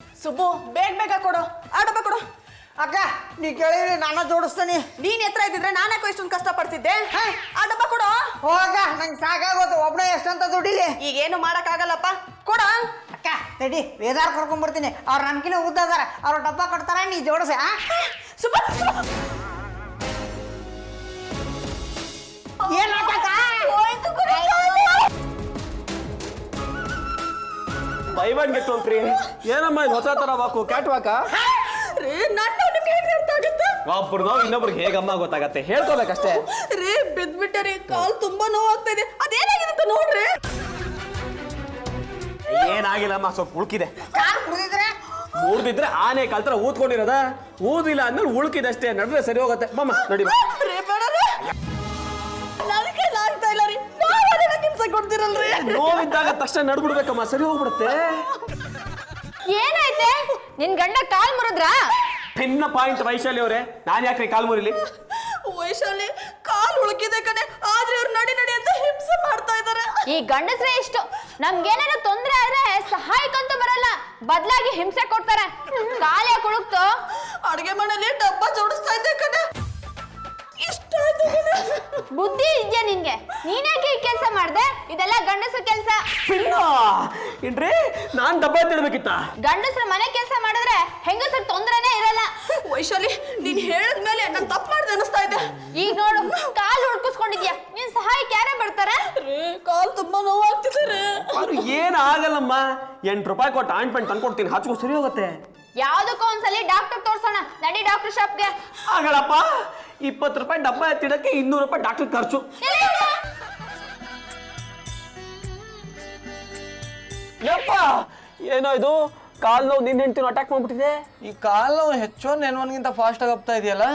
ಸುಬ್ಬು ಬೇಗ ಬೇಗ ಕೊಡು ಆ ಡಬ್ಬ ಕೊಡು. ಅಕ್ಕ ನೀ ಕೇಳಿದ್ರಿ ನಾನು ಜೋಡಿಸ್ತೀನಿ. ನೀನ್ ಎತ್ತರ ಇದ್ದಿದ್ರೆ ನಾನ್ಯಾಕೋ ಇಷ್ಟೊಂದು ಕಷ್ಟ ಪಡ್ತಿದ್ದೆ. ಆ ಡಬ್ಬ ಕೊಡು. ಹೋಗ ನಂಗೆ ಸಾಕಾಗೋದು ಒಬ್ಬನೇ ಎಷ್ಟಂತ ದುಡಿಲಿ. ಈಗೇನು ಮಾಡಕ್ ಆಗಲ್ಲಪ್ಪ ಕೊಡ. ಅಕ್ಕ ತಡಿ ವೇದಾರ್ ಕರ್ಕೊಂಡ್ಬರ್ತೀನಿ. ಅವ್ರು ನನ್ಕಿನ ಉದ್ದ ಅದಾರ, ಅವ್ರ ಡಬ್ಬ ಕೊಡ್ತಾರ, ನೀ ಜೋಡಿಸ. ಸುಬ್ಬ ಏನ್ by one get one free. ಏನಮ್ಮ ಇದು ಹೊಸ ತರ ವಾಕು ಕ್ಯಾಟ್ ವಾಕ? ರೀ ನನ್ನ ನಿಮ್ಗೆ ಹೇಗೆ ಅರ್ಥ ಆಗುತ್ತೆ? ಒಬ್ರು ಇನ್ನೊಬ್ರಿಗೆ ಹೇಗಮ್ಮ ಗೊತ್ತಾಗತ್ತೆ, ಹೇಳ್ಕೋಬೇಕಷ್ಟೇ. ರೀ ಬಿದ್ಬಿಟ್ಟೆ ರೀ, ಕಾಲ್ ತುಂಬಾ ನೋವಾಗ್ತಾ ಇದೆ. ಅದೇನಾಗಿದೆ ಅಂತ ನೋಡ್ರಿ. ಏನಾಗಿಲ್ಲಮ್ಮ, ಸ್ವಲ್ಪ ಉಳ್ಕಿದೆ. ಕಾರ್ ಕುಡಿದ್ರೆ ಮೂರ್ದಿದ್ರೆ ಆನೆ ಕಾಲ್ತರ ಊದ್ಕೊಂಡಿರೋದ, ಊದಿಲ್ಲ ಅಂದ್ಮೇಲೆ ಉಳ್ಕಿದೆ ಅಷ್ಟೇ. ನಡುವೆ ಸರಿ ಹೋಗುತ್ತೆ. ಮಮ್ಮ ನಡಿ. ರೀ ಬೇಡ ರೀ, ನನಗೆ ಆಗ್ತಾ ಇಲ್ಲ ರೀ. ಕೆಲಸ ಕೊಡ್ತಿರಲ್ರಿ. ನೋವಿದ್ದಾಗ ತಕ್ಷಣ ನಡ್ಬಿಡ್ಬೇಕಮ್ಮ, ಸರಿ ಹೋಗ್ಬಿಡುತ್ತೆ. ಏನಾಯ್ತೆ? ನಿನ್ ಗಂಡ ಕಾಲ್ ಮುರಿದ್ರಾ? ಭಿನ್ನ ಪಾಯಿಂಟ್ ವೈಶಾಲಿ ಅವರೇ, ನಾನು ಯಾಕ್ರಿ ಕಾಲ್ ಮುರಿಲಿ? ವೈಶಾಲಿ ಕಾಲ್ ಉಳುಕಿದೆ ಕಣೆ, ಆದ್ರೆ ಅವ್ರು ನಡಿ ನಡಿ ಅಂತ ಹಿಂಸೆ ಮಾಡ್ತಾ ಇದಾರೆ. ಈ ಗಂಡಸ್ರೆ ಇಷ್ಟು, ನಮ್ಗೇನಾದ್ರು ತೊಂದ್ರೆ ಆದ್ರೆ ಸಹಾಯಕ್ಕಂತೂ ಬರಲ್ಲ, ಬದಲಾಗಿ ಹಿಂಸೆ ಕೊಡ್ತಾರೆ. ಕಾಲ್ ಯಾಕೆ ಉಳುಕ್ತು? ಅಡ್ಗೆ ಮನೇಲಿ ಡಬ್ಬ ಜೋಡಿಸ್ತಾ ಇದ್ದೆ ಕಣೆ, ಇಷ್ಟ ಆಯ್ತು ಕಣೆ. ಬುದ್ಧಿ ಇದ್ಯಾ ನಿನ್ಗೆ? ನೀನ್ಯಾಕೆ ಈ ಕೆಲ್ಸ ಮಾಡ್ದೆ? ಇದೆಲ್ಲ ಗಂಡಸ್ರ ಕೆಲ್ಸ. ಭಿನ್ನ ಏನ್ರಿ, ನಾನ್ ಡಬ್ಬ ಎತ್ತಿಡ್ಬೇಕಿತ್ತ? ಗಂಡಸ್ರ ಮನೆ ಕೆಲ್ಸ ಮಾಡಿದ್ರೆ ಹೆಂಗಸ್ರ ತೊಂದ್ರೆನೇ ಇರಲ್ಲ. ವೈಶಾಲಿ ನೀನ್ ಹೇಳಿದ್ಮೇಲೆ ನಾನು ತಪ್ಪು ಮಾಡ್ದೆ ಅನಿಸ್ತಾ ಇದೆ. ಈಗ ನೋಡು, ಕಾಲ್ ಉಳ್ಕಿಸ್ಕೊಂಡಿದ್ಯಾ, ನಿನ್ ಸಹಾಯಕ್ಕೆ ಯಾರೇ ಬರ್ತಾರೆ? ರೀ ಕಾಲ್ ತುಂಬಾ ನೋವಾಗ್ತಿದೆ ರೀ. ಅದು ಏನ್ ಆಗಲ್ಲಮ್ಮ, ₹8 ಕೊಟ್ಟು ಆಯಿಂಟ್ಮೆಂಟ್ ತಂದ್ಕೊಡ್ತೀನಿ, ಹಚ್ಕೊ ಸರಿ ಹೋಗುತ್ತೆ. ಯಾವ್ದಕ್ಕೂ ಒಂದ್ಸಲಿ ಡಾಕ್ಟರ್ ತೋರ್ಸೋಣ, ನಡಿ ಡಾಕ್ಟರ್ ಶಾಪ್ಗೆ. ಆಗಲ್ಲಪ್ಪ, ₹20 ಡಬ್ಬ ಎತ್ತಿಡಕ್ಕೆ ₹200 ಡಾಕ್ಟರ್ ಖರ್ಚು. ಯಪ್ಪ ಏನೋ ಇದು, ಕಾಲ್ ನೋವು ನಿನ್ನ ಹೆಂಡ್ತಿನ ಅಟ್ಯಾಕ್ ಮಾಡ್ಬಿಟ್ಟಿದೆ. ಈ ಕಾಲ್ ನೋವು ಹೆಚ್ಚು ನೆನ್ವನ್ಗಿಂತ ಫಾಸ್ಟ್ ಆಗಿ ಹೋಗ್ತಾ ಇದೆಯಲ್ಲ.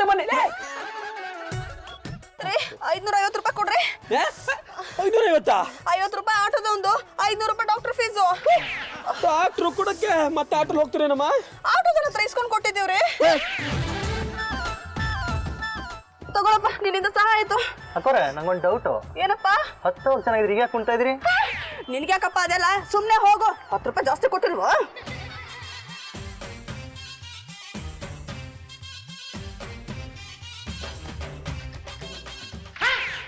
ಬನ್ನಿ. ರೀ ₹550 ಕೊಡ್ರಿ. 550? ₹50 ಆಟೋದ ಒಂದು, ₹500 ಡಾಕ್ಟರ್ ಫೀಸು. ಡಾಕ್ಟ್ರು ಕೊಡಕ್ಕೆ ಮತ್ತೆ ಆಟೋಲ್ ಹೋಗ್ತೀರೇನಮ್ಮ? ಆಟೋದನ್ನ ಹತ್ರ ಇಸ್ಕೊಂಡ್ ಕೊಟ್ಟಿದ್ದೀವ್ರಿ. ತಗೊಳಪ್ಪ, ನಿನ್ನಿಂದ ಸಹಾಯ ಆಯ್ತು. ಅಕ್ಕೋರೆ ನಂಗೊಂದು ಡೌಟು, ಏನಪ್ಪ? 10 ವರ್ಷ ಚೆನ್ನಾಗಿದ್ರಿ, ಈಗ ಕುಂತಾ ಇದ್ರಿ? ನಿನ್ಗ್ಯಾಕಪ್ಪ ಅದೆಲ್ಲ, ಸುಮ್ನೆ ಹೋಗು. ₹10 ಜಾಸ್ತಿ ಕೊಟ್ಟಿಲ್ವಾ?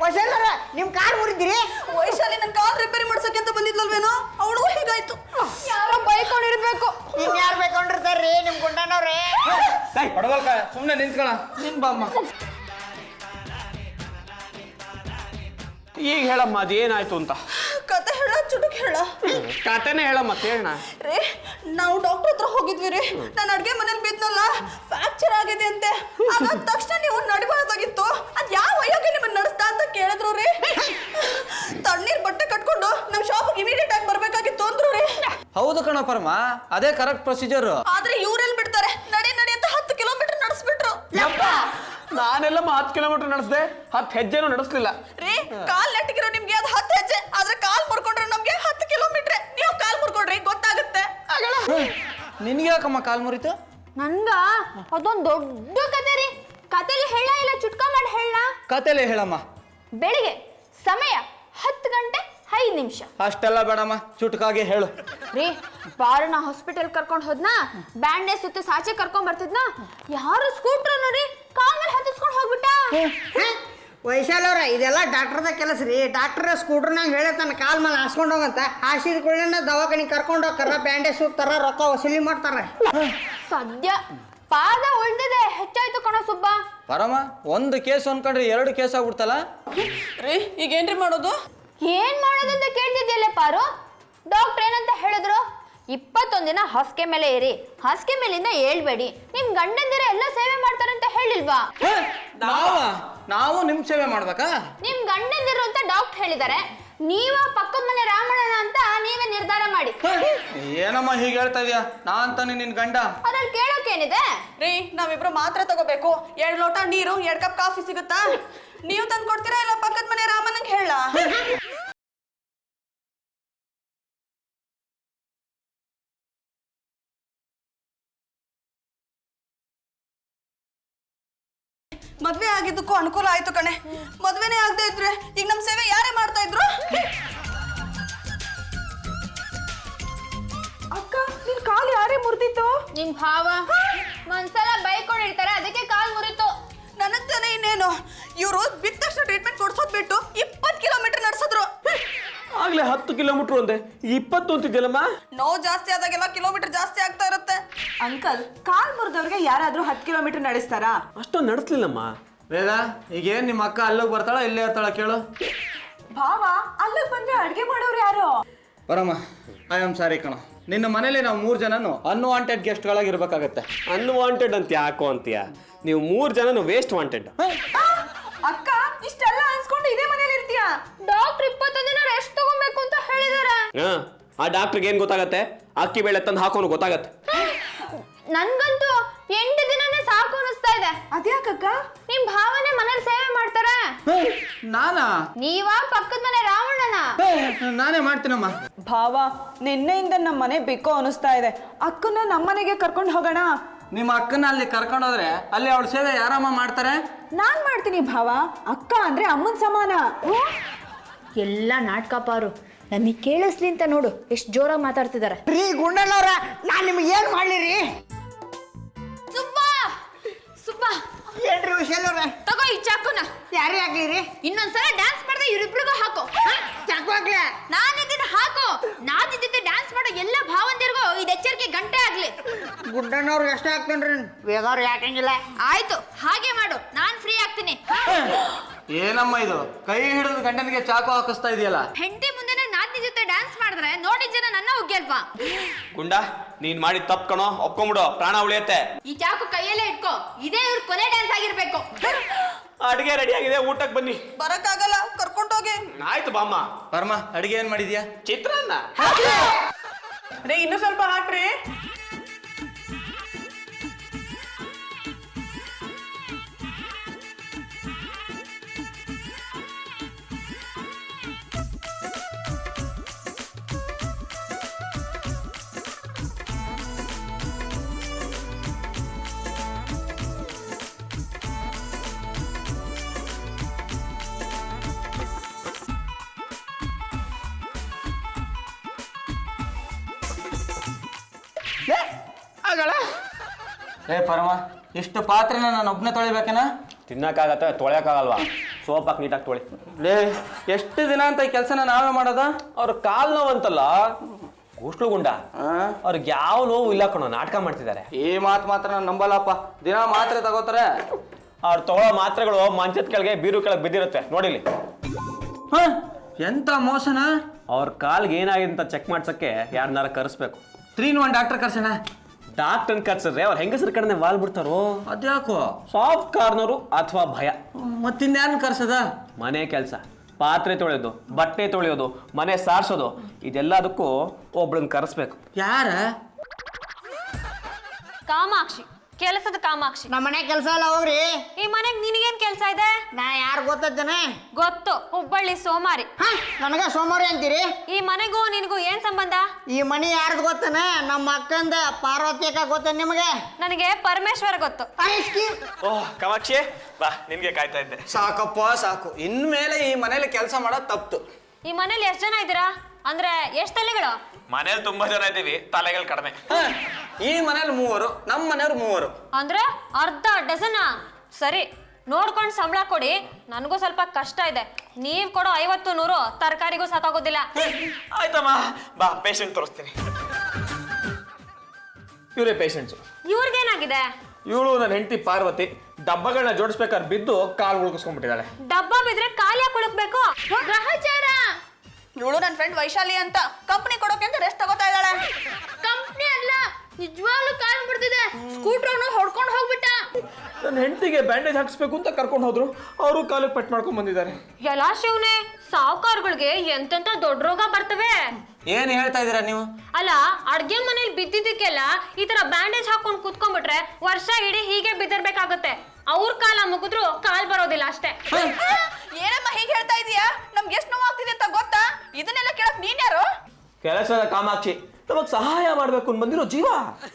ವೈಶಾಲ್ಯರ ನಿಮ್ ಕಾರ್ ಮುರಿದಿರಿ? ವೈಶಾಲಿ ನನ್ ಕಾಲ್ ರಿಪೇರಿ ಮಾಡ್ಸಕ್ಕೆ ಅಂತ ಬಂದಿದ್ಲಲ್ವೇನೋ, ಅವಳು ಹೀಗಾಯ್ತು. ಯಾರೋ ಬೈಕೊಂಡಿರ್ಬೇಕು. ಇನ್ಯಾರು ಬೇಕೊಂಡಿರ್ತಾರ್ರಿ ನಿಮ್ ಗುಂಡನವ್ರೆ? ಪಡವಲ್ಕ ಸುಮ್ಮನೆ ನಿಂತ್ಕೊಳ. ನಿನ್ ಬಾಮ್ಮ. ಈಗ ಹೇಳಮ್ಮ, ಅದು ಏನಾಯ್ತು ಅಂತ. ಕತೆ ಹೇಳ, ಚುಟುಕ್ ಹೇಳ. ಕತೆನೇ ಹೇಳಮ್ಮ, ಕೇಳೋಣ. ರೀ ನಾವು ಡಾಕ್ಟರ್ ಹತ್ರ ಹೋಗಿದ್ವಿ ರೀ. ನಾನು ಅಡ್ಗೆ ಮನೇಲಿ ಬಿದ್ನಲ್ಲ, ಫ್ರಾಕ್ಚರ್ ಆಗಿದೆ ಅಂತೆ. ಅದಾದ ತಕ್ಷಣ ನೀವು ನಡಿಬಾರ್ದಾಗಿತ್ತು. ಅದ್ ಯಾವ ವಯೋಗೆ ನಿಮ್ಮನ್ನ ನಡೆಸ್ತಾ ಅಂತ ಕೇಳಿದ್ರು ರೀ. ತಣ್ಣೀರ್ ಬಟ್ಟೆ ಕಟ್ಕೊಂಡು ನಮ್ ಶಾಪಿಗೆ ಇಮಿಡಿಯೇಟ್ ಆಗಿ ಬರ್ಬೇಕಾಗಿತ್ತು ಅಂದ್ರು ರೀ. ಹೌದು ಕಣ ಪರಮ, ಅದೇ ಕರೆಕ್ಟ್ ಪ್ರೊಸೀಜರ್. ಆದ್ರೆ ಇವ್ರೆಲ್ ಬಿಡ್ತಾರೆ, ನಡಿ ನಡಿ ಅಂತ 10 ಕಿಲೋಮೀಟರ್ ನಡೆಸ್ಬಿಟ್ರು. ನಾನೆಲ್ಲಮ್ಮ 10 ಕಿಲೋಮೀಟರ್ ನಡೆಸ್ದೆ, 10 ಹೆಜ್ಜೆನೂ ನಡೆಸ್ಲಿಲ್ಲ. ರೀ ಕಾಲ್ ನೆಟ್ಟಿಗಿರೋ ನಿಮ್ಗೆ ಅದು 10 ಹೆಜ್ಜೆ, ಆದ್ರೆ ಕಾಲ್ ಮುರ್ಕೊಂಡ್ರೆ ನಮ್ಗೆ 10 ಕಿಲೋಮೀಟರ್. ನೀವು ಕಾಲ್ ಮುರ್ಕೊಂಡ್ರಿ ಗೊತ್ತಾಗುತ್ತೆ. ನಿನ್ಗೆ ಯಾಕಮ್ಮ ಕಾಲ್ ಮುರಿತು? ನನ್ಗ ಅದೊಂದ್ ದೊಡ್ಡ ಕತೆ ರೀ. ಕತೆಲಿ ಹೇಳ ಇಲ್ಲ, ಚುಟ್ಕ ಮಾಡಿ ಹೇಳ. ಕತೆಲೇ ಹೇಳಮ್ಮ. ಬೆಳಿಗ್ಗೆ ಸಮಯ 10 ಗಂಟೆ 5 ನಿಮಿಷ. ಅಷ್ಟೆಲ್ಲ ಬೇಡಮ್ಮ, ಚುಟ್ಕಾಗಿ ಹೇಳು. ರೀ ಬಾರನ ಹಾಸ್ಪಿಟಲ್ ಕರ್ಕೊಂಡ್ ಹೋದ್ನ, ಬ್ಯಾಂಡೇಜ್ ಸುತ್ತ ಸಾಚೆ ಕರ್ಕೊಂಡ್ ಬರ್ತಿದ್ನ, ಯಾರು ಸ್ಕೂಟರ್ ನೋಡಿ ಕಾಲ್ ಮೇಲೆ ಹತ್ತಿಸ್ಕೊಂಡ್ ಹೋಗ್ಬಿಟ್ಟ. ವೈಶಾಲ್ಯವ್ರ ಇದೆಲ್ಲ ಡಾಕ್ಟರ್ದ ಕೆಲಸ ರೀ. ಡಾಕ್ಟರ್ ಸ್ಕೂಟರ್ನಾಗ ಹೇಳಿ ತನ್ನ ಕಾಲ್ ಮೇಲೆ ಹಾಸ್ಕೊಂಡು ಹೋಗಂತ, ಹಾಸಿದ ಕೂಡಲೇ ದವಾಖಾನಿಗೆ ಕರ್ಕೊಂಡು ಹೋಗ್ತಾರ, ಬ್ಯಾಂಡೇಜ್ ಸುತ್ತಾರ, ರೊಕ್ಕ ವಸೂಲಿ ಮಾಡ್ತಾರ. ಸದ್ಯ ಪಾದ ಉಳ್ದಿದೆ, ಹೆಚ್ಚಾಯ್ತು ಕಣ ಸುಬ್ಬ. ಪರಮ, ಒಂದು ಕೇಸ್ ಅನ್ಕೊಂಡ್ರೆ 2 ಕೇಸ್ ಆಗ್ಬಿಡ್ತಲ್ಲ. ರೀ ಈಗ ಏನ್ರಿ ಮಾಡೋದು? ಏನ್ ಮಾಡೋದಂತ ಕೇಳ್ತಿದ್ಯಲ್ಲ ಪಾರು. ಡಾಕ್ಟರ್ ಏನಂತ ಹೇಳಿದ್ರು? 21 ದಿನ ಹಾಸಿಗೆ ಮೇಲೆ ಇರಿ, ಹಾಸಿಗೆ ಮೇಲಿಂದ ಹೇಳ್ಬೇಡಿ, ನಿಮ್ ಗಂಡಂದಿರ ಎಲ್ಲ ಸೇವೆ ಮಾಡ್ತಾರಂತ ಹೇಳಿಲ್ವಾ? ನಾವು ನಿಮ್ ಸೇವೆ ಮಾಡ್ಬೇಕಾ? ನಿಮ್ ಗಂಡಂದಿರು ಅಂತ ಡಾಕ್ಟರ್ ಹೇಳಿದಾರೆ, ನೀವ ಪಕ್ಕದ ಮನೆ ರಾಮಣ್ಣನ ಅಂತ ನೀವೇ ನಿರ್ಧಾರ ಮಾಡಿ. ಏನಮ್ಮ ಹೀಗೆ ಹೇಳ್ತಾ ಇದೀಯ? ನಾನ್ ತಾನೇ ನಿನ್ ಗಂಡ. ಅದ್ರಲ್ಲಿ ಕೇಳೋಕೇನಿದೆ? ರೀ ನಾವಿಬ್ರು ಮಾತ್ರ ತಗೋಬೇಕು. 2 ಲೋಟ ನೀರು, 2 ಕಪ್ ಕಾಫಿ ಸಿಗುತ್ತಾ? ನೀವು ತಂದು ಕೊಡ್ತೀರಾ ಇಲ್ಲ ಪಕ್ಕದ ಮನೆ ರಾಮಣ್ಣಂಗೆ ಹೇಳ? ಮದ್ವೆ ಆಗಿದ್ದಕ್ಕೂ ಅನುಕೂಲ ಆಯ್ತು ಕಣೆ. ಮದ್ವೆನೇ ಆಗದೆ ಇದ್ರೆ ಈಗ ನಮ್ ಸೇವೆ ಯಾರೇ ಮಾಡ್ತಾ ಇದ್ರು? ಅಕ್ಕ ಅಕ್ಕ ನಿನ್ ಕಾಲು ಯಾರೇ ಮುರಿದಿತ್ತು? ನಿಮ್ ಭಾವ ಒಂದ್ಸಲ ಬೈಕೊಂಡಿರ್ತಾರೆ, ಅದಕ್ಕೆ ಕಾಲ್ ಮುರಿತು. ನನಂತಾನೆ ಇನ್ನೇನು, ಇವರು ಬಿದ್ದ ತಕ್ಷಣ ಟ್ರೀಟ್ಮೆಂಟ್ ಕೊಡ್ಸೋದ್ ಬಿಟ್ಟು 20 ಕಿಲೋಮೀಟರ್ ನಡೆಸಿದ್ರು. ಆಗ್ಲೇ 10 ಕಿಲೋಮೀಟರ್ ಒಂದೇ 20 ಅಂತಿದ್ಯಲ್ಲಮ್ಮ. ನೋವು ಜಾಸ್ತಿ ಆದಾಗೆಲ್ಲ ಕಿಲೋಮೀಟರ್ ಜಾಸ್ತಿ ಆಗ್ತಾ ಇರುತ್ತೆ. ಅಂಕಲ್, ಕಾಲ್ ಮುರಿದವ್ರಿಗೆ ಯಾರಾದ್ರೂ 10 ಕಿಲೋಮೀಟರ್ ನಡೆಸ್ತಾರಾ? ಅಷ್ಟೊಂದು ನಡೆಸ್ಲಿಲ್ಲಮ್ಮ. ವೇದ ಈಗೇನ್ ನಿಮ್ಮ ಅಕ್ಕ ಅಲ್ಲಿಗೆ ಬರ್ತಾಳ ಇಲ್ಲೇ ಇರ್ತಾಳ ಕೇಳು. ಭಾವ ಅಲ್ಲಿಗೆ ಬಂದ್ರೆ ಅಡ್ಗೆ ಮಾಡೋರು ಯಾರು? ಬರಮ್ಮ, ಐ ಆಮ್ ಸಾರಿ ಕಣ. ನಿನ್ನ ಮನೇಲಿ ನಾವು 3 ಜನನು ಅನ್ವಾಂಟೆಡ್ ಗೆಸ್ಟ್ಗಳಾಗಿ ಇರ್ಬೇಕಾಗತ್ತೆ. ಅನ್ವಾಂಟೆಡ್ ಅಂತ ಯಾಕೋ ಅಂತೀಯ? ನೀವು 3 ಜನನು ವೇಸ್ಟ್ ವಾಂಟೆಡ್. ಅಕ್ಕ ಇಷ್ಟೆಲ್ಲ ಅನ್ಸ್ಕೊಂಡು ಇದೇ ಮನೇಲಿ ಇರ್ತೀಯಾ? ಡಾಕ್ಟರ್ 21 ದಿನ ರೆಸ್ಟ್ ತಗೊಬೇಕು ಅಂತ ಹೇಳಿದಾರೆ. ಆ ಡಾಕ್ಟರ್ಗೆ ಏನ್ ಗೊತ್ತಾಗತ್ತೆ? ಅಕ್ಕಿ ಬೇಳೆ ತಂದು ಹಾಕೋನು ಗೊತ್ತಾಗತ್ತೆ. ನನ್ಗಂತೂ 8 ದಿನನೇ ಸಾಕು ಅನಿಸ್ತಾ ಇದೆ. ಅದ್ಯಾಕಕ್ಕ? ನಿಮ್ ಭಾವನೆ ಮನೇಲಿ ಸೇವೆ ಮಾಡ್ತಾರೆ. ನಾನಾ? ನೀವಾ ಪಕ್ಕದ ಮನೆ ರಾವಣನ? ನಾನೇ ಮಾಡ್ತೀನಮ್ಮ. ಭಾವ, ನಿನ್ನೆಯಿಂದ ನಮ್ಮ ಮನೆ ಬೇಕು ಅನಿಸ್ತಾ ಇದೆ. ಅಕ್ಕನ ನಮ್ಮನೆಗೆ ಕರ್ಕೊಂಡು ಹೋಗೋಣ. ನಿಮ್ಮ ಅಕ್ಕನ ಅಲ್ಲಿ ಕರ್ಕೊಂಡೋದ್ರೆ ಅಲ್ಲಿ ಅವಳ ಸೇವೆ ಯಾರಮ್ಮ ಮಾಡ್ತಾರೆ? ನಾನ್ ಮಾಡ್ತೀನಿ ಭಾವ. ಅಕ್ಕ ಅಂದ್ರೆ ಅಮ್ಮನ ಸಮಾನ. ಎಲ್ಲ ನಾಟಕ ಪಾರು. ನಮಗೆ ಕೇಳಿಸ್ಲಿ ಅಂತ ನೋಡು ಎಷ್ಟು ಜೋರಾಗಿ ಮಾತಾಡ್ತಿದ್ದಾರೆ. ರೀ ಗುಂಡಣ್ಣವ್ರ, ನಾನು ನಿಮ್ಗೆ ಏನು ಮಾಡಲಿರಿ? ಸುಬ್ಬಾ ಸುಬ್ಬಾ, ಏನ್ರಿ ವಿಶಾಲವ್ರ? ತಗೋ ಈ ಚಾಕುನ. ಯಾರೇ ಆಗ್ಲಿರಿ? ಇನ್ನೊಂದ್ಸಲ ಡ್ಯಾನ್ಸ್ ಮಾಡಿದ್ರೆ ಇವ್ರಿಬ್ರಿಗೂ ಹಾಕು. ಚಾಕು ಹಾಕ್ಲ? ನಾನಿದ್ದೀನಿ ಹಾಕು. ನಾನಿದ್ದಿದ್ದೆ ಡ್ಯಾನ್ಸ್ ಮಾಡೋ ಎಲ್ಲ ಭಾವಂದಿರ್ಗೂ ಇದು ಎಚ್ಚರಿಕೆ ಗಂಟೆ ಆಗ್ಲಿ. ಗುಡ್ಡಣ್ಣವ್ರಿಗೆ ಅಷ್ಟೇ ಹಾಕ್ತೇನ್ರಿ, ವೇದವ್ರು ಯಾಕಂಗಿಲ್ಲ. ಆಯ್ತು, ಹಾಗೆ ಮಾಡು. ನಾನ್ ಫ್ರೀ ಆಗ್ತೀನಿ. ಏನಮ್ಮ ಇದು? ಕೈ ಹಿಡಿದು ಗಂಡನಿಗೆ ಚಾಕು ಹಾಕಿಸ್ತಾ ಇದೆಯಲ್ಲ. ಹೆಂಡತಿ ಮುಂದೆನೆ ನಾದ್ನಿ ಜೊತೆ ಡ್ಯಾನ್ಸ್ ಮಾಡಿದ್ರೆ ನೋಡಿ ಜನ ನನ್ನ ಉಗ್ಯಲ್ವಾ? ಗುಂಡ, ನೀನ್ ಮಾಡಿ ತಪ್ಪು ಕಣೋ, ಒಪ್ಕೊಂಬಿಡು, ಪ್ರಾಣ ಉಳಿಯತ್ತೆ. ಈ ಚಾಕು ಕೈಯಲ್ಲೇ ಇಟ್ಕೋ. ಇದೇ ಇವ್ರ ಕೊನೆ ಡ್ಯಾನ್ಸ್ ಆಗಿರ್ಬೇಕು. ಅಡಿಗೆ ರೆಡಿ ಆಗಿದೆ, ಊಟಕ್ಕೆ ಬನ್ನಿ. ಬರಕ್ಕಾಗಲ್ಲ, ಕರ್ಕೊಂಡೋಗಿ. ಆಯ್ತು ಬಾಮ್ಮ. ಪರಮ, ಅಡಿಗೆ ಏನ್ ಮಾಡಿದ್ಯಾ? ಚಿತ್ರಾನ್ನ. ರೇ, ಇನ್ನೂ ಸ್ವಲ್ಪ ಹಾಕ್ರಿ. ಏ ಪರಮ, ಇಷ್ಟು ಪಾತ್ರೆನ ನಾನು ಒಬ್ಬನೇ ತೊಳಿಬೇಕೇನ? ತಿನ್ನಕ್ಕಾಗತ್ತೆ, ತೊಳೆಯಕ್ಕಾಗಲ್ವಾ? ಸೋಪಾಕ್ ನೀಟಾಗಿ ತೊಳಿ. ಲೇ, ಎಷ್ಟು ದಿನ ಅಂತ ಈ ಕೆಲಸನ ನಾವೇ ಮಾಡೋದ? ಅವ್ರ ಕಾಲ್ ನೋವಂತಲ್ಲ ಗೋಷ್ಲು ಗುಂಡ, ಅವ್ರಿಗೆ ಯಾವ ನೋವು ಇಲ್ಲ ಕಣೋ, ನಾಟಕ ಮಾಡ್ತಿದ್ದಾರೆ. ಈ ಮಾತ್ರ ನಾನು ನಂಬಲ್ಲಪ್ಪ. ದಿನ ಮಾತ್ರೆ ತಗೋತಾರೆ. ಅವ್ರು ತಗೊಳ್ಳೋ ಮಾತ್ರೆಗಳು ಮಂಚದ ಕೆಳಗೆ ಬೀರು ಕೆಳಗೆ ಬಿದ್ದಿರುತ್ತೆ ನೋಡಿಲಿ. ಎಂತ ಮೋಸನ? ಅವ್ರ ಕಾಲ್ಗೆ ಏನಾಗಿದೆ ಅಂತ ಚೆಕ್ ಮಾಡ್ಸಕ್ಕೆ ಯಾರನ್ನಾರ ಕರೆಸ್ಬೇಕು. 3-in-1 ಡಾಕ್ಟರ್ ಕರ್ಸೋಣ. ಡಾಕ್ಟರ್ ಕರ್ಸಿದ್ರೆ ಅವ್ರ ಹೆಂಗಸರ ಕಡೆ ವಾಲ್ ಬಿಡ್ತಾರೋ. ಅದ್ಯಾಕೋ? ಸಾಫ್ಟ್ ಕಾರ್ನರು ಅಥವಾ ಭಯ. ಮತ್ತಿನ್ಯಾರನ್ನ ಕರ್ಸದ? ಮನೆ ಕೆಲಸ, ಪಾತ್ರೆ ತೊಳೆಯೋದು, ಬಟ್ಟೆ ತೊಳೆಯೋದು, ಮನೆ ಸಾರಿಸೋದು, ಇದೆಲ್ಲದಕ್ಕೂ ಒಬ್ಳನ್ನ ಕರೆಸ್ಬೇಕು. ಯಾರ? ಕಾಮಾಕ್ಷಿ, ಕೆಲಸದ ಕಾಮಾಕ್ಷಿ. ನಮ್ಮ ಮನೆ ಕೆಲಸ ಅಲ್ಲ, ಹೋಗ್ರಿ. ಈ ಮನೆಗ್ ನಿನಗೇನ್ ಕೆಲಸ ಇದೆ? ನಾ ಯಾರು ಗೊತ್ತೇನೆ? ಗೊತ್ತು, ಹುಬ್ಬಳ್ಳಿ ಸೋಮಾರಿ. ನನಗೆ ಸೋಮವಾರ ಅಂತೀರಿ? ಈ ಮನೆಗೂ ನಿನಗೂ ಏನ್ ಸಂಬಂಧ? ಈ ಮನಿ ಯಾರ್ದು ಗೊತ್ತೇನೆ? ನಮ್ಮ ಅಕ್ಕಂದ ಪಾರ್ವತಿ ಅಕ್ಕ ಗೊತ್ತೇನೆ ನಿಮಗೆ? ನನಗೆ ಪರಮೇಶ್ವರ ಗೊತ್ತು. ಓಹ್ ಕಾಮಾಕ್ಷಿ, ಬಾ, ನಿನ್ಗೆ ಕಾಯ್ತಾ ಇದ್ದೆ. ಸಾಕಪ್ಪ ಸಾಕು, ಇನ್ಮೇಲೆ ಈ ಮನೇಲಿ ಕೆಲಸ ಮಾಡೋದು ತಪ್ತು. ಈ ಮನೇಲಿ ಎಷ್ಟು ಜನ ಇದ್ದೀರಾ? ಅಂದ್ರೆ ಎಷ್ಟು ತಲೆಗಳು? ಮನೇಲಿ ತುಂಬಾ ಜನ ಇದ್ದೀವಿ, ತಲೆಗಳು ಕಡಿಮೆ. ಈ ಮನೇಲಿ 3, ನಮ್ಮ ಮನೆಯವ್ರು 3. ಅಂದ್ರೆ ಅರ್ಧ ಡಜನ. ಸರಿ, ನೋಡ್ಕೊಂಡು ಸಂಬಳ ಕೊಡಿ. ನನಗೂ ಸ್ವಲ್ಪ ಕಷ್ಟ ಇದೆ. ನೀವ್ ಕೊಡೋ 50-100 ತರಕಾರಿಗೂ ಸಾಕಾಗೋದಿಲ್ಲ. ಆಯ್ತಮ್ಮ, ಬಾ, ಪೇಷಂಟ್ ತೋರಿಸ್ತೀನಿ. ಇವರೇ ಪೇಷಂಟ್ಸು. ಇವ್ರಿಗೇನಾಗಿದೆ? ಇವಳು ನನ್ನ ಹೆಂಡತಿ ಪಾರ್ವತಿ. ಡಬ್ಬಗಳನ್ನ ಜೋಡಿಸ್ಬೇಕಾದ್ರೆ ಬಿದ್ದು ಕಾಲು ಉಳ್ಕಿಸ್ಕೊಂಡ್ಬಿಟ್ಟಿದ್ದಾಳೆ. ಡಬ್ಬ ಬಿದ್ರೆ ಕಾಲಿಯಾಗಿ ಕುಳಕ್ಬೇಕು. ಗ್ರಹಚಾರ. ಇವಳು ನನ್ನ ಫ್ರೆಂಡ್ ವೈಶಾಲಿ ಅಂತ ಕಂಪ್ನಿ ಕೊಡೋಕೆ ಅಂತ ರೆಸ್ಟ್ ತಗೋತಾ ಇದ್ದಾಳೆ. ಕಂಪ್ನಿ ಅಲ್ಲ, ನಿಜವಾಗ್ಲೂ ಕಾಲ್ ಬಿಡ್ತಿದೆ. ಸ್ಕೂಟ್ರನ್ನು ಹೊಡ್ಕೊಂಡು ಹೋಗ್ಬಿಟ್ಟ. ನನ್ನ ಹೆಂಡತಿಗೆ ಬ್ಯಾಂಡೇಜ್ ಹಾಕಿಸ್ಬೇಕು ಅಂತ ಕರ್ಕೊಂಡು ಹೋದ್ರು, ಅವರು ಕಾಲಿಗೆ ಪೆಟ್ ಮಾಡ್ಕೊಂಡ್ ಬಂದಿದ್ದಾರೆ. ಎಲ್ಲ ಶಿವನೇ, ಸಾವುಕಾರಗಳಿಗೆ ಎಂತೆಂತ ದೊಡ್ಡ ರೋಗ ಬರ್ತವೆ. ಏನ್ ಹೇಳ್ತಾ ಇದೀರಾ ನೀವು? ಅಲ್ಲ, ಅಡ್ಗೆ ಮನೇಲಿ ಬಿದ್ದಿದ್ದಕ್ಕೆಲ್ಲ ಈ ತರ ಬ್ಯಾಂಡೇಜ್ ಹಾಕೊಂಡು ಕುತ್ಕೊಂಡ್ಬಿಟ್ರೆ ವರ್ಷ ಇಡೀ ಹೀಗೆ ಬಿದ್ದಿರ್ಬೇಕಾಗತ್ತೆ. ಅವ್ರ ಕಾಲ ಮುಗಿದ್ರು ಕಾಲ್ ಬರೋದಿಲ್ಲ ಅಷ್ಟೇ. ಏನಮ್ಮ ಹೀಗೆ ಹೇಳ್ತಾ ಇದೀಯಾ? ನಮ್ಗೆ ಎಷ್ಟು ನೋವಾಗ್ತಿದೆ ಅಂತ ಗೊತ್ತಾ? ಇದನ್ನೆಲ್ಲ ಕೇಳಕ್ ನೀನ್ ಯಾರು? ಕೆಲಸದ ಕಾಮಾಕ್ಷಿ, ನಮಗ್ ಸಹಾಯ ಮಾಡ್ಬೇಕು ಅಂತ ಬಂದಿರೋ ಜೀವ.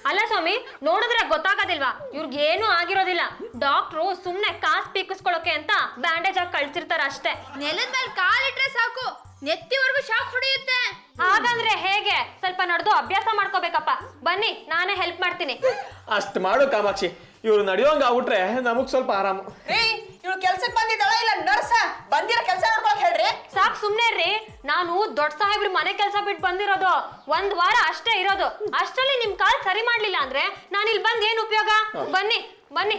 ಅಲ್ಲ ಸ್ವಾಮಿ, ನೋಡಿದ್ರೆ ಗೊತ್ತಾಗೋದಿಲ್ವಾ? ಇವ್ರಿಗೇನು ಆಗಿರೋದಿಲ್ಲ. ಡಾಕ್ಟ್ರು ಸುಮ್ನೆ ಕಾಸ್ ಪೀಕಿಸ್ಕೊಳ್ಳೋಕೆ ಅಂತ ಬ್ಯಾಂಡೇಜ್ ಹಾಕಿ ಕಳ್ಸಿರ್ತಾರ ಅಷ್ಟೇ. ನೆಲದ ಮೇಲೆ ಕಾಲಿಟ್ರೆ ಸಾಕು, ನೆತ್ತಿವರೆಗೂ ಶಾಕ್ ಹೊಡೆಯುತ್ತೆ. ಹಾಗಂದ್ರೆ ಹೇಗೆ? ಸ್ವಲ್ಪ ನಡೆದು ಅಭ್ಯಾಸ ಮಾಡ್ಕೋಬೇಕಪ್ಪ. ಬನ್ನಿ, ನಾನೇ ಹೆಲ್ಪ್ ಮಾಡ್ತೀನಿ. ಅಷ್ಟು ಮಾಡು ಕಾಮಾಕ್ಷಿ, ಇವ್ರು ನಡೆಯೋಂಗ ಆಗ್ಬಿಟ್ರೆ ನಮಗ್ ಸ್ವಲ್ಪ ಆರಾಮು. ರೀ ಇವಳು ಕೆಲ್ಸಕ್ಕೆ ಬಂದಿದ್ದಾಳ ಇಲ್ಲ ನರ್ಸ? ಬಂದಿರೋ ಕೆಲಸ ನೋಡ್ಕೊಳಕ್ ಹೇಳ್ರಿ. ಸಾಕ್ ಸುಮ್ನೆ ರೀ. ನಾನು ದೊಡ್ಡ ಸಾಹೇಬ್ರ ಮನೆ ಕೆಲಸ ಬಿಟ್ಟು ಬಂದಿರೋದು 1 ವಾರ ಅಷ್ಟೇ ಇರೋದು. ಅಷ್ಟರಲ್ಲಿ ನಿಮ್ ಕಾಲ್ ಸರಿ ಮಾಡ್ಲಿಲ್ಲ ಅಂದ್ರೆ ನಾನು ಇಲ್ಲಿ ಬಂದ್ ಏನ್ ಉಪಯೋಗ? ಬನ್ನಿ ಬನ್ನಿ.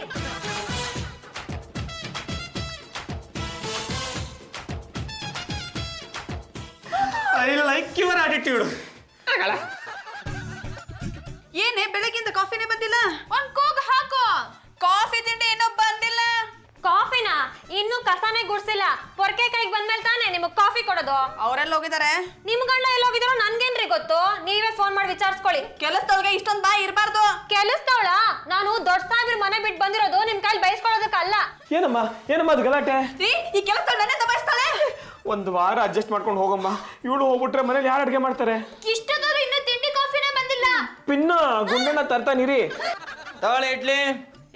I like your attitude. ಏನೇ ಬೆಳಗ್ಗಿಂದ ಕಾಫಿನೇ ಬಂದಿಲ್ಲ? ಒಂದ್ ಕೂಗ್ ಹಾಕು. ಕಾಫಿ ತಿಂಡಿ ಇನ್ನೂ ಬಂದಿಲ್ಲ. ಕಾಫಿನಾ? ಇನ್ನು ಕಸಾನೇ ಗುಡ್ಸಿಲ್ಲ. ಪೊರ್ಕೆ ಕೈಗೆ ಬಂದ್ಮೇಲೆ ತಾನೇ ನಿಮಗ್ ಕಾಫಿ ಕೊಡೋದು. ಅವರೆಲ್ಲ ಹೋಗಿದ್ದಾರೆ? ನಿಮ್ ಗಂಡ ಎಲ್ಲೋಗಿದ್ರು ನನ್ಗೇನ್ರಿ ಗೊತ್ತು? ನೀವೇ ಫೋನ್ ಮಾಡಿ ವಿಚಾರಿಸ್ಕೊಳ್ಳಿ. ಕೆಲಸದೊಳಗೆ ಇಷ್ಟೊಂದ್ ಬಾಯಿ ಇರಬಾರ್ದು. ಕೆಲಸದವಳ? ನಾನು ದೊಡ್ಡ ಸಾಹೇಬ್ರ ಮನೆ ಬಿಟ್ಟು ಬಂದಿರೋದು ನಿಮ್ ಕೈಲಿ ಬಯಸ್ಕೊಳ್ಳೋದಕ್ಕಲ್ಲ. ಏನಮ್ಮ ಅದು ಗಲಾಟೆ? ರೀ ಈ ಕೆಲಸದೊಳ ನನ್ನೇ ದಬಾಯಿಸ್ತಾಳೆ. 1 ವಾರ ಅಡ್ಜಸ್ಟ್ ಮಾಡ್ಕೊಂಡು ಹೋಗಮ್ಮ. ಇವಳು ಹೋಗ್ಬಿಟ್ರೆ ಮನೇಲಿ ಯಾರು ಅಡ್ಗೆ ಮಾಡ್ತಾರೆ? ಇಷ್ಟದವ್ರು ಇನ್ನೂ ತಿಂಡಿ ಕಾಫಿನೇ ಬಂದಿಲ್ಲ. ಪಿನ್ನ ಗುಂಡಣ್ಣ ತರ್ತಾನಿರಿ. ತಗೊಳ್ಳಿ ಇಡ್ಲಿ.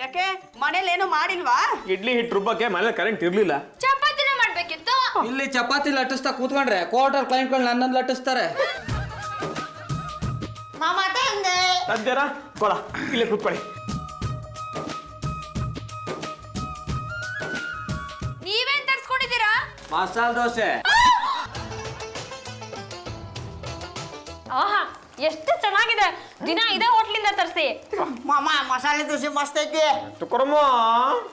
ಯಾಕೆ ಮನೇಲಿ ಏನು ಮಾಡಿಲ್ವಾ? ಇಡ್ಲಿ ಹಿಟ್ಟು ರುಬ್ಬಕ್ಕೆ ಮನೇಲಿ ಕರೆಂಟ್ ಇರ್ಲಿಲ್ಲ. ಚಪಾತಿನ ಮಾಡ್ಬೇಕಿತ್ತು. ಇಲ್ಲಿ ಚಪಾತಿ ಲಟ್ಟಿಸ್ತಾ ಕೂತ್ಕೊಂಡ್ರೆ ಕ್ವಾರ್ಟರ್ ಕ್ಲೈಂಟ್ಗಳು ನನ್ನನ್ನು ಲಟ್ಟಿಸ್ತಾರೆ. ಮಾಮ ತಂದೆ ಸದ್ಯರ ಕೊಡ, ಇಲ್ಲೇ ಕೂತ್ಕೊಳ್ಳಿ. ನೀವೇನ್ ತರ್ಸ್ಕೊಂಡಿದ್ದೀರಾ? ಮಸಾಲೆ ದೋಸೆ. ಆಹಾ, ಎಷ್ಟು ಚೆನ್ನಾಗಿದೆ. ದಿನ ಇದೇ ಹೋಟ್ಲಿಂದ ತರಿಸಿ. ಮಾಮ ಮಸಾಲೆ ದೋಸೆ ಮಸ್ತ್ ಐತಿ. ತುಕರಮ್ಮ,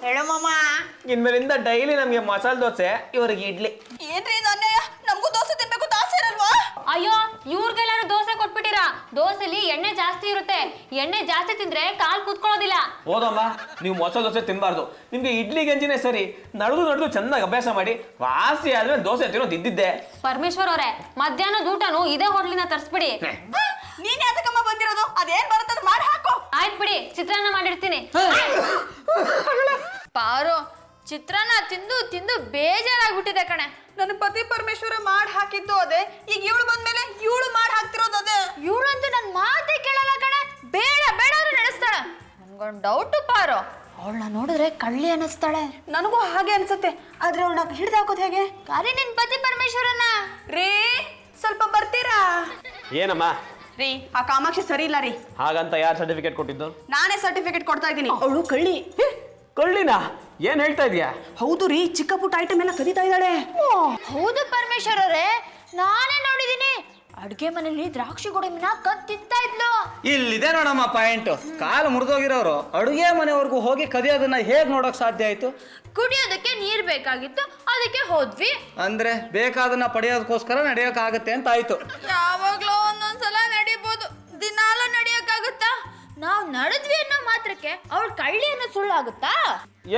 ಹೇಳು ಮಾಮ. ಇನ್ಮೇಲಿಂದ ಡೈಲಿ ನಮ್ಗೆ ಮಸಾಲೆ ದೋಸೆ, ಇವ್ರಿಗೆ ಇಡ್ಲಿ. ಏನ್ರಿ ಇದು ಅನ್ಯಾಯ? ನಮಗೂ ದೋಸೆ ತಿನ್ಬೇಕು ಆಸೆ ಇರಲ್ವಾ? ಅಯ್ಯೋ, ಇವ್ರಿಗೆಲ್ಲಾರು ದೋಸೆ ಕೊಟ್ಬಿಟ್ಟಿರಾ? ದೋಸೆಲಿ ಎಣ್ಣೆ ಜಾಸ್ತಿ ಇರುತ್ತೆ. ಎಣ್ಣೆ ಜಾಸ್ತಿ ತಿಂದ್ರೆ ಕಾಲ್ ಕೂತ್ಕೊಳ್ಳೋದಿಲ್ಲ. ಹೋದಮ್ಮ, ನೀವು ಮಸಾಲೆ ದೋಸೆ ತಿನ್ಬಾರ್ದು. ನಿಮ್ಗೆ ಇಡ್ಲಿ ಗಂಜಿನೇ ಸರಿ. ನಡೆದು ಚೆನ್ನಾಗಿ ಅಭ್ಯಾಸ ಮಾಡಿ. ವಾಸಿ ಆದ್ರೆ ದೋಸೆ ತಿನ್ನೋದು ಇದ್ದಿದ್ದೆ. ಪರಮೇಶ್ವರ್ ಅವರೇ, ಮಧ್ಯಾಹ್ನದ ಊಟನು ಇದೇ ಹೋಟ್ಲಿಂದ ತರಿಸ್ಬಿಡಿ. ನೀನ್ ಯಾತಕಮ್ಮ ಬಂದಿರೋದು? ಅದೇನ್ ಬರುತ್ತದ ಮಾಡಿ ಹಾಕು. ಆಯ್ತು ಬಿಡಿ, ಚಿತ್ರಾನ್ನ ಮಾಡಿರ್ತೀನಿ. ಪಾರು, ಚಿತ್ರಾನ್ನ ತಿಂದು ತಿಂದು ಬೇಜಾರಾಗ್ಬಿಟ್ಟಿದೆ ಕಣೆ. ನನ್ನ ಪತಿ ಪರಮೇಶ್ವರ ಮಾಡಿ ಹಾಕಿದ್ದು ಅದೇ, ಈಗ ಇವಳು ಬಂದ್ಮೇಲೆ ಇವಳು ಮಾಡಿ ಹಾಕ್ತಿರೋದು ಅದೇ. ಇವಳಂತೂ ನನ್ನ ಮಾತೇ ಕೇಳಲ್ಲ ಕಣೆ. ಬೇಡ ಬೇಡ ಅಂದ್ರೆ ನಡೆಸ್ತಾಳೆ. ನನ್ಗೊಂದು ಡೌಟು ಪಾರು, ಅವಳನ್ನ ನೋಡಿದ್ರೆ ಕಳ್ಳಿ ಅನ್ನಿಸ್ತಾಳೆ. ನನಗೂ ಹಾಗೆ ಅನ್ಸುತ್ತೆ. ಆದ್ರೆ ಅವಳನ್ನ ಹಿಡ್ದು ಹಾಕೋದು ಹೇಗೆ? ಕಾರಿ ನಿನ್ ಪತಿ ಪರಮೇಶ್ವರನ್ನ. ರೀ ಸ್ವಲ್ಪ ಬರ್ತೀರಾ? ಏನಮ್ಮ? ರೀ ಆ ಕಾಮಾಕ್ಷಿ ಸರಿ ಇಲ್ಲ ರೀ. ಹಾಗಂತ ಯಾರು ಸರ್ಟಿಫಿಕೇಟ್ ಕೊಟ್ಟಿದ್ದು? ನಾನೇ ಸರ್ಟಿಫಿಕೇಟ್ ಕೊಡ್ತಾ ಇದ್ದೀನಿ. ಅವಳು ಕಳ್ಳಿ. ಕಳ್ಳಿನಾ? ಏನ್ ಹೇಳ್ತಾ ಇದೀಯಾ? ಹೌದು ರೀ, ಚಿಕ್ಕ ಪುಟ್ಟ ಐಟಮ್ ಎಲ್ಲ ಕದೀತಾ ಇದ್ದಾಳೆ. ಹೌದು ಪರಮೇಶ್ವರ್ ಅವರೇ, ನಾನೇ ನೋಡಿದೀನಿ. ಅಡ್ಗೆ ಮನೇಲಿ ದ್ರಾಕ್ಷಿ ಗೋಡಂಬಿನ ಕದ್ ತಿಂತಾ ಇದ್ಲು. ಇಲ್ಲಿದೆ ನೋಡಮ್ಮ ಪಾಯಿಂಟ್. ಕಾಲು ಮುರಿದೋಗಿರೋರು ಅಡುಗೆ ಮನೆವರೆಗೂ ಹೋಗಿ ಕದಿಯೋದನ್ನ ಹೇಗ್ ನೋಡಕ್ ಸಾಧ್ಯ ಆಯ್ತು? ಕುಡಿಯೋದಕ್ಕೆ ನೀರ್ ಬೇಕಾಗಿತ್ತು, ಅದಕ್ಕೆ ಹೋದ್ವಿ. ಅಂದ್ರೆ ಬೇಕಾದನ್ನ ಪಡೆಯೋದಕ್ಕೋಸ್ಕರ ನಡೆಯೋಕ್ಕಾಗತ್ತೆ ಅಂತ ಆಯ್ತು. ಯಾವಾಗ್ಲೋ ಒಂದೊಂದ್ಸಲ ನಡಿಬಹುದು, ದಿನಾಲೂ ನಡಿಯಕ್ಕಾಗುತ್ತಾ? ನಾವ್ ನಡೆದ್ವಿ ಅನ್ನೋ ಮಾತ್ರಕ್ಕೆ ಅವಳು ಕಳ್ಳಿ ಅನ್ನೋ ಸುಳ್ಳಾಗುತ್ತಾ?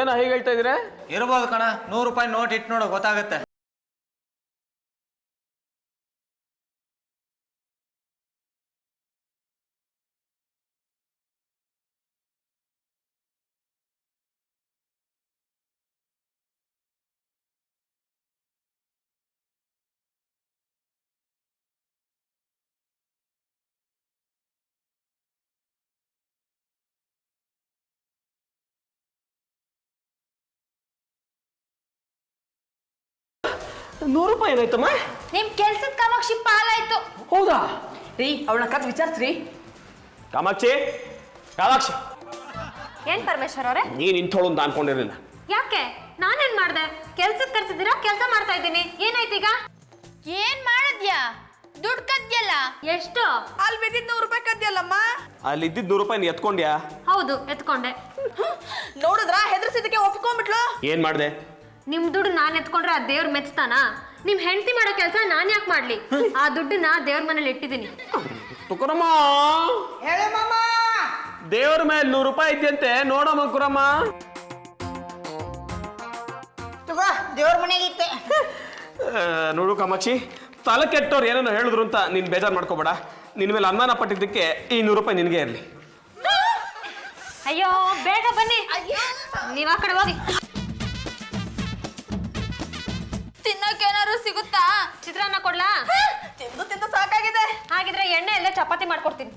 ಏನೋ ಹೇಗೆ ಹೇಳ್ತಾ ಇದೀರಾ? ಇರ್ಬೋದು ಕಣ. 100 ರೂಪಾಯಿ ನೋಟ್ ಇಟ್ಟು ನೋಡೋ ಗೊತ್ತಾಗತ್ತೆ. ₹100 ಏನಾಯ್ತಮ್ಮ? ನಿಮ್ ಕೆಲ್ಸದ ಕಾಮಾಕ್ಷಿ ಪಾಲಾಯ್ತು. ಹೌದಾ? ರೀ ಅವಳನ್ನ ಕದ್ ವಿಚಾರಿಸ್ರಿ. ಕಾಮಾಕ್ಷಿ, ಕಾಮಾಕ್ಷಿ, ಏನ್ ಪರಮೇಶ್ವರ್ ಅವರೇ? ನೀನ್ ಇಂಥೋಳು ಅಂತ ಅನ್ಕೊಂಡಿರ್ಲಿಲ್ಲ. ಯಾಕೆ? ನಾನೇನ್ ಮಾಡ್ದೆ? ಕೆಲ್ಸಕ್ಕೆ ಕರ್ಸಿದ್ದೀರಾ, ಕೆಲಸ ಮಾಡ್ತಾ ಇದ್ದೀನಿ. ಏನಾಯ್ತು ಈಗ? ಏನ್ ಮಾಡಿದ್ಯಾ? ದುಡ್ಡು ಕದ್ಯಲ್ಲ. ಎಷ್ಟು? ಅಲ್ಲಿ ಬಿದ್ದಿದ್ದು 100 ರೂಪಾಯಿ ಕದ್ಯಲ್ಲಮ್ಮ. ಅಲ್ಲಿ ಇದ್ದಿದ್ದು ₹100 ನೀ ಎತ್ಕೊಂಡ್ಯಾ? ಹೌದು, ಎತ್ಕೊಂಡೆ. ನೋಡಿದ್ರ ಹೆದರ್ಸಿದಕ್ಕೆ ಒಪ್ಕೊಂಡ್ಬಿಟ್ಲು. ಏನ್ ಮಾಡ್ದೆ? ನಿಮ್ ದುಡ್ಡು ನಾನ್ ಎತ್ಕೊಂಡ್ರೆ ಆ ದೇವ್ರ ಮೆಚ್ತಾನ? ನಿಮ್ ಹೆಂಡತಿ ಮಾಡೋ ಕೆಲಸ ನಾನ್ ಯಾಕೆ ಮಾಡ್ಲಿ? ಆ ದುಡ್ಡನ್ನ ದೇವ್ರ ಮನೇಲಿ ಇಟ್ಟಿದ್ದೀನಿ. ತುಕರಮ್ಮ, ಹೇಳು ಮಾಮ. ದೇವ್ರ ಮೇಲೆ ₹100 ಇದೆಯಂತೆ, ನೋಡಮ್ಮ ಕುರಮ್ಮ. ತಗೋ, ದೇವ್ರ ಮನೆಗೆ ಇತ್ತೆ. ನೋಡು ಕಾಮಾಕ್ಷಿ, ತಲೆ ಕೆಟ್ಟವ್ರು ಏನೇನೋ ಹೇಳಿದ್ರು ಅಂತ ನೀನ್ ಬೇಜಾರು ಮಾಡ್ಕೋಬೇಡ. ನಿನ್ ಮೇಲೆ ಅನುಮಾನ ಪಟ್ಟಿದ್ದಕ್ಕೆ ಈ ₹100 ನಿನಗೆ ಇರಲಿ. ಅಯ್ಯೋ ಬೇಗ ಬನ್ನಿ, ನೀವ್ ಆ ಕಡೆ ಹೋಗಿ. ತಿನ್ನೋಕೇನಾದ್ರು ಸಿಗುತ್ತಾ? ಚಿತ್ರಾನ್ನ ಕೊಡ್ಲಾ? ತಿಂದು ತಿಂದು ಸಾಕಾಗಿದೆ. ಹಾಗಿದ್ರೆ ಎಣ್ಣೆ ಇಲ್ಲದೆ ಚಪಾತಿ ಮಾಡ್ಕೊಡ್ತೀನಿ.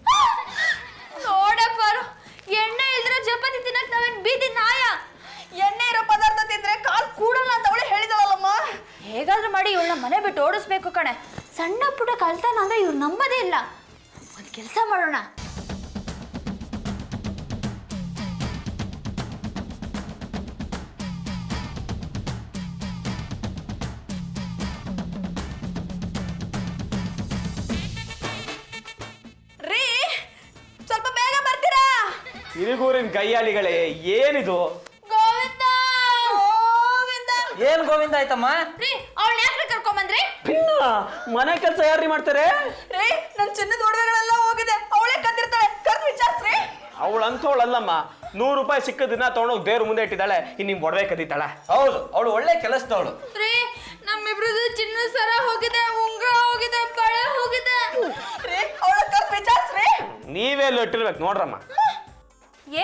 ನೋಡಪ್ಪಾರು, ಎಣ್ಣೆ ಇಲ್ದ್ರೆ ಚಪಾತಿ ತಿನ್ನಕ್ ನಾವೇನ್ ಬೀದಿ ನಾಯ? ಎಣ್ಣೆ ಇರೋ ಪದಾರ್ಥ ತಿಂದ್ರೆ ಕಾಲ್ ಕೂಡಲ್ಲ ಅಂತ ಅವಳೆ ಹೇಳಿದಳಲ್ಲಮ್ಮ. ಹೇಗಾದ್ರೂ ಮಾಡಿ ಇವಳನ್ನ ಮನೆ ಬಿಟ್ಟು ಓಡಿಸ್ಬೇಕು ಕಣೆ. ಸಣ್ಣ ಪುಟ್ಟ ಕಳ್ತನ ಅಂದ್ರೆ ಇವ್ರು ನಂಬೋದೇ ಇಲ್ಲ. ಒಂದು ಕೆಲಸ ಮಾಡೋಣ. ರೀ ಸ್ವಲ್ಪ ಬೇಗ ಬರ್ತೀರಾ? ಇರುಗೂರಿನ ಗಯ್ಯಾಳಿಗಳೇ, ಏನಿದು? ಗೋವಿಂದ ಗೋವಿಂದ ಏನ್ ಗೋವಿಂದ ಆಯ್ತಮ್ಮ? ರೀ ಅವಳು ಯಾಕ್ರಿ ಕರ್ಕೊಂಬಂದ್ರಿ? ಮನೆ ಕೆಲಸ ಯಾರು ಮಾಡ್ತಾರೆ? ರೀ ನನ್ ಚಿನ್ನದ ಒಡವೆಗಳೆಲ್ಲ ಹೋಗಿದೆ, ಅವಳೇ ಕದ್ದಿರ್ತಾಳೆ, ಕರ್ದು ವಿಚಾರಿಸ್ರಿ. ಅವಳು ಅಂಥವಳಲ್ಲಮ್ಮ. 100 ರೂಪಾಯಿ ಸಿಕ್ಕ ದಿನ ತಗೊಂಡೋಗಿ ದೇವ್ರ ಮುಂದೆ ಇಟ್ಟಿದ್ದಾಳೆ. ಇನ್ನು ನಿಮ್ ಒಡವೆ ಕದೀತಾಳೆ. ಹೌದು, ಅವಳು ಒಳ್ಳೆ ಕೆಲಸದವಳು. ರೀ ನಮ್ಮಿಬ್ರದ್ದು ಚಿನ್ನ ಸರ ಹೋಗಿದೆ, ಉಂಗ್ರ ಹೋಗಿದೆ, ಬಳೆ ಹೋಗಿದೆ. ರೀ ಅವಳ ಕರ್ದು ವಿಚಾರಿಸ್ರಿ. ನೀವೇ ಇಟ್ಟಿರ್ಬೇಕು ನೋಡ್ರಮ್ಮ.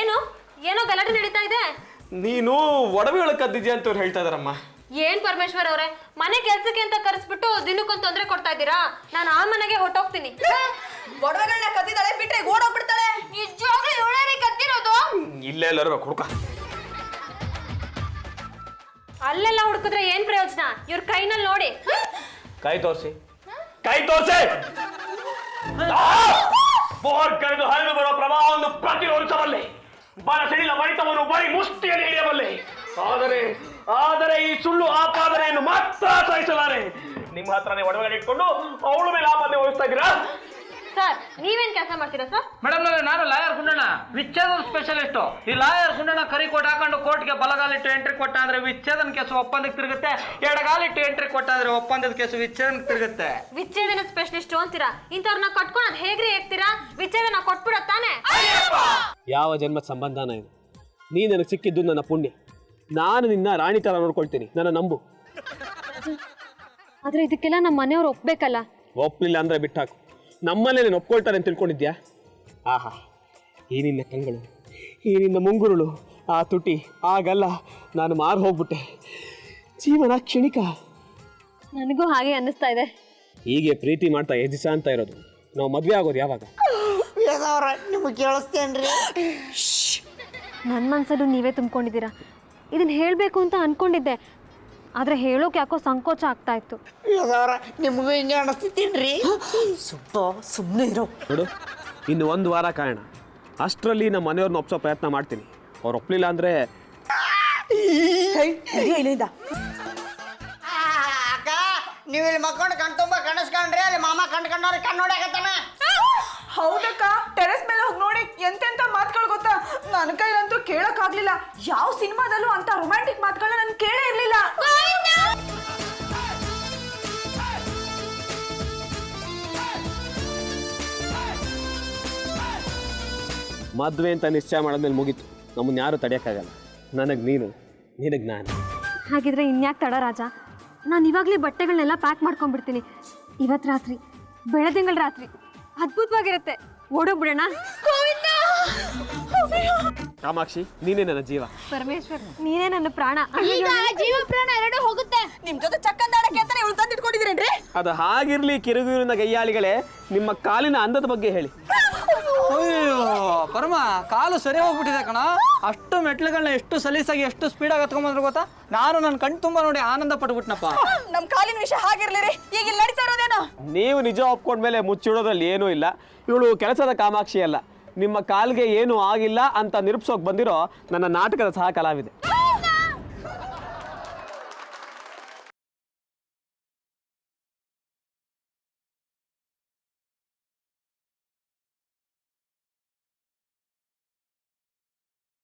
ಏನು ಏನೋ ಗಲಾಟೆ ನಡೀತಾ ಇದೆ. ನೀನು ಒಡವೆಗಳು ಕದ್ದಿದ್ಯಾ ಅಂತ ಹೇಳ್ತಾ ಇದಾರಮ್ಮ. ಏನ್ ಪರಮೇಶ್ವರ್ ಅವರೇ, ಮನೆ ಕೆಲ್ಸಕ್ಕೆ ಅಂತ ಕರೆಸ್ಬಿಟ್ಟು ದಿನಕ್ಕೊಂದು ತೊಂದರೆ ಕೊಡ್ತಾ ಇದ್ದೀರಾ? ನಾನು ಆ ಮನೆಗೆ ಹೊಟ್ಟೋಗ್ತೀನಿ. ಒಡವೆಗಳನ್ನ ಕದ್ದಿದ್ದಾಳೆ, ಬಿಟ್ರೆ ಓಡೋಗ್ಬಿಡ್ತಾಳೆ. ನಿಜವಾಗ್ಲೂ ಇವಳೇ ಕದ್ದಿರೋದು? ಇಲ್ಲೇ ಎಲ್ಲರೂ ಹುಡುಕ. ಅಲ್ಲೆಲ್ಲ ಹುಡುಕಿದ್ರೆ ಏನ್ ಪ್ರಯೋಜನ? ಇವ್ರ ಕೈನಲ್ಲಿ ನೋಡಿ. ಕೈ ತೋರಿಸಿ, ಕೈ ತೋರಿಸಿ. ಬೋರ್ ಕರೆದು ಹರಿದು ಬರೋ ಪ್ರವಾಹವನ್ನು ಪ್ರತಿರೋಧಿಸಬಲ್ಲೆ, ಬರ ಸಿಡಿಲ ಬರಿತವನ್ನು ಬರೀ ಮುಷ್ಟಿಯಲ್ಲಿ ಹಿಡಿಯಬಲ್ಲೆ. ಆದರೆ ಈ ಸುಳ್ಳು ಆಪಾದನೆಯನ್ನು ಮಾತ್ರ ಸಹಿಸಲಾರೆ. ನಿಮ್ಮ ಹತ್ರನೇ ಒಡವೆಗಳು ಇಟ್ಕೊಂಡು ಅವಳ ಮೇಲೆ ಆಪಾದನೆ ವಹಿಸ್ತಾ ಇದ್ದೀರಾ? ಸರ್ ನೀವೇನ್ ಕೆಲಸ ಮಾಡ್ತೀರಾ ಸರ್? ಮೇಡಮ್ ನಾನು ಲಾಯರ್ ಗುಂಡಣ್ಣ, ವಿಚ್ಛೇದನ ಸ್ಪೆಷಲಿಸ್ಟ್. ಈ ಲಾಯರ್ ಗುಂಡಣ್ಣ ಕರಿ ಕೋಟ್ ಹಾಕೊಂಡು ಕೋರ್ಟ್ಗೆ ಬಲಗಾಲಿಟ್ಟು ಎಂಟ್ರಿ ಕೊಟ್ಟ ಅಂದ್ರೆ ವಿಚ್ಛೇದನ ಕೇಸು ಒಪ್ಪಂದಕ್ಕೆ ತಿರುಗುತ್ತೆ, ಎಡಗಾಲಿಟ್ಟು ಎಂಟ್ರಿ ಕೊಟ್ಟ ಅಂದ್ರೆ ಒಪ್ಪಂದದ ಕೇಸು ವಿಚ್ಛೇದನಕ್ಕೆ ತಿರುಗುತ್ತೆ. ವಿಚ್ಛೇದನ ಸ್ಪೆಷಲಿಸ್ಟ್ ಅಂತೀರಾ? ಇಂಥವ್ರನ್ನ ಕಟ್ಕೊಂಡು ಹೇಗ್ರಿ ಹೇಗ್ತೀರಾ? ವಿಚ್ಛೇದನ ಕೊಟ್ಬಿಡ ತಾನೆ. ಯಾವ ಜನ್ಮದ ಸಂಬಂಧನ ಇದು? ನೀ ನನಗೆ ಸಿಕ್ಕಿದ್ದು ನನ್ನ ಪುಣ್ಯ. ನಾನು ನಿನ್ನ ರಾಣಿ ತರ ನೋಡ್ಕೊಳ್ತೀನಿ, ನನ್ನ ನಂಬು. ಆದ್ರೆ ಇದಕ್ಕೆಲ್ಲ ನಮ್ಮ ಮನೆಯವ್ರು ಒಪ್ಬೇಕಲ್ಲ. ಒಪ್ಪಲಿಲ್ಲ ಅಂದ್ರೆ ಬಿಟ್ಟಾಕು. ನಮ್ಮಲ್ಲೇ ನೀನು ಒಪ್ಕೊಳ್ತಾರೆ ಅಂತ ತಿಳ್ಕೊಂಡಿದ್ಯಾ? ಆಹಾ, ಈ ನಿನ್ನ ಕಂಗಳು, ಈ ನಿನ್ನ ಮುಂಗುರುಳು, ಆ ತುಟಿ, ಆಗಲ್ಲ, ನಾನು ಮಾರು ಹೋಗ್ಬಿಟ್ಟೆ. ಜೀವನ ಕ್ಷಣಿಕ. ನನಗೂ ಹಾಗೆ ಅನ್ನಿಸ್ತಾ ಇದೆ. ಹೀಗೆ ಪ್ರೀತಿ ಮಾಡ್ತಾ ಎದಿಸ ಅಂತ ಇರೋದು. ನಾವು ಮದುವೆ ಆಗೋದು ಯಾವಾಗ? ವೇದವ್ರ ನಿಮಗೆ ಕೇಳಿಸ್ತೇನ್ರಿ? ನನ್ನ ಮನಸ್ಸಲ್ಲೂ ನೀವೇ ತುಂಬಿಕೊಂಡಿದ್ದೀರಾ. ಇದನ್ನ ಹೇಳಬೇಕು ಅಂತ ಅನ್ಕೊಂಡಿದ್ದೆ, ಆದರೆ ಹೇಳೋಕೆ ಯಾಕೋ ಸಂಕೋಚ ಆಗ್ತಾ ಇತ್ತು. ವೇದವ್ರ ನಿಮಗೂ ಹಿಂಗೆ ಅನಿಸ್ತಿದ್ದೀನ್ರಿ? ಸುಮ್ಮನೆ ಇರೋ. ನೋಡು, ಇನ್ನು 1 ವಾರ ಕಾರಣ. ಅಷ್ಟರಲ್ಲಿ ನಮ್ಮ ಮನೆಯವ್ರನ್ನ ಒಪ್ಸೋ ಪ್ರಯತ್ನ ಮಾಡ್ತೀನಿ. ಅವ್ರು ಒಪ್ಪಲಿಲ್ಲ ಅಂದರೆ ಇಲ್ಲಿಂದ ಅಕ್ಕ, ನೀವು ಇಲ್ಲಿ ಮಕ್ಕೊಂಡು ಕಣ್ ತುಂಬ ಕನಸ್ಕೊಂಡ್ರಿ, ಅಲ್ಲಿ ಮಾಮ ಕಂಡ್ಕೊಂಡವ್ರೆ ಕಣ್ಣು ನೋಡಕತ್ತಾನ. ಹೌದಕ್ಕ, ಟೆರೆಸ್ ಮೇಲೆ ಹೋಗಿ ನೋಡಿ ಎಂತೆಂತ ಮಾತುಗಳು ಗೊತ್ತಾ? ನನ್ನ ಕೈಲಂತೂ ಕೇಳಕ್ಕಾಗ್ಲಿಲ್ಲ. ಯಾವ ಸಿನಿಮಾದಲ್ಲೂ ಅಂತ ರೊಮ್ಯಾಂಟಿಕ್ ಮಾತುಗಳನ್ನ ನಾನು ಕೇಳೇ ಇರ್ಲಿಲ್ಲ. ಮದುವೆ ಅಂತ ನಿಶ್ಚಯ ಮಾಡಿದ್ಮೇಲೆ ಮುಗೀತು. ನಮ್ಮನ್ನು ಯಾರು ತಡೆಯೋಕ್ಕಾಗಲ್ಲ. ನನಗೆ ನೀನು, ನಿನಗೆ ನಾನು. ಹಾಗಿದ್ರೆ ಇನ್ಯಾಕೆ ತಡ ರಾಜ? ನಾನು ಇವಾಗಲೇ ಬಟ್ಟೆಗಳನ್ನೆಲ್ಲ ಪ್ಯಾಕ್ ಮಾಡ್ಕೊಂಡ್ಬಿಡ್ತೀನಿ. ಇವತ್ತು ರಾತ್ರಿ, ಬೆಳದಿಂಗಳ ರಾತ್ರಿ ಅದ್ಭುತವಾಗಿರುತ್ತೆ. ಓಡೋಗ್ಬಿಡೋಣ. ಕಾಮಾಕ್ಷಿ, ನೀನೇ ನನ್ನ ಜೀವ. ಪರಮೇಶ್ವರ್, ನೀನೇ ನನ್ನ ಪ್ರಾಣ. ಜೀವ ಪ್ರಾಣ ಎರಡೂ ಹೋಗುತ್ತೆ. ನಿಮ್ ಜೊತೆ ಚಕ್ಕಂದಾಡಕ್ಕೆ ಅಂತಾನೆ ಇವಳು ತಂದು ಇಟ್ಕೊಂಡಿದ್ದೀರೇನ್ರಿ? ಅದು ಹಾಗಿರ್ಲಿ ಕಿರುಗೂರಿನ ಗಯ್ಯಾಳಿಗಳೇ, ನಿಮ್ಮ ಕಾಲಿನ ಅಂದದ ಬಗ್ಗೆ ಹೇಳಿ. ಅಯ್ಯೋ ಪರಮ, ಕಾಲು ಸರಿ ಹೋಗ್ಬಿಟ್ಟಿದೆ ಕಣ. ಅಷ್ಟು ಮೆಟ್ಲುಗಳನ್ನ ಎಷ್ಟು ಸಲೀಸಾಗಿ ಎಷ್ಟು ಸ್ಪೀಡಾಗಿ ಹತ್ಕೊಂಡ್ಬಂದ್ರೆ ಗೊತ್ತಾ? ನಾನು ನನ್ನ ಕಣ್ ತುಂಬ ನೋಡಿ ಆನಂದ ಪಟ್ಬಿಟ್ನಪ್ಪ. ನಮ್ ಕಾಲಿನ ವಿಷಯ ಹಾಗಿರ್ಲಿರಿ, ಈಗ ಇಲ್ಲಿ ನಡೀತಾ ಇರೋದೇನೋ? ನೀವು ನಿಜ ಒಪ್ಕೊಂಡ್ಮೇಲೆ ಮುಚ್ಚಿಡೋದ್ರಲ್ಲಿ ಏನೂ ಇಲ್ಲ. ಇವಳು ಕೆಲಸದ ಕಾಮಾಕ್ಷಿ ಅಲ್ಲ, ನಿಮ್ಮ ಕಾಲ್ಗೆ ಏನೂ ಆಗಿಲ್ಲ ಅಂತ ನಿರೂಪಿಸೋಕೆ ಬಂದಿರೋ ನನ್ನ ನಾಟಕದ ಸಹ ಕಲಾವಿದೆ.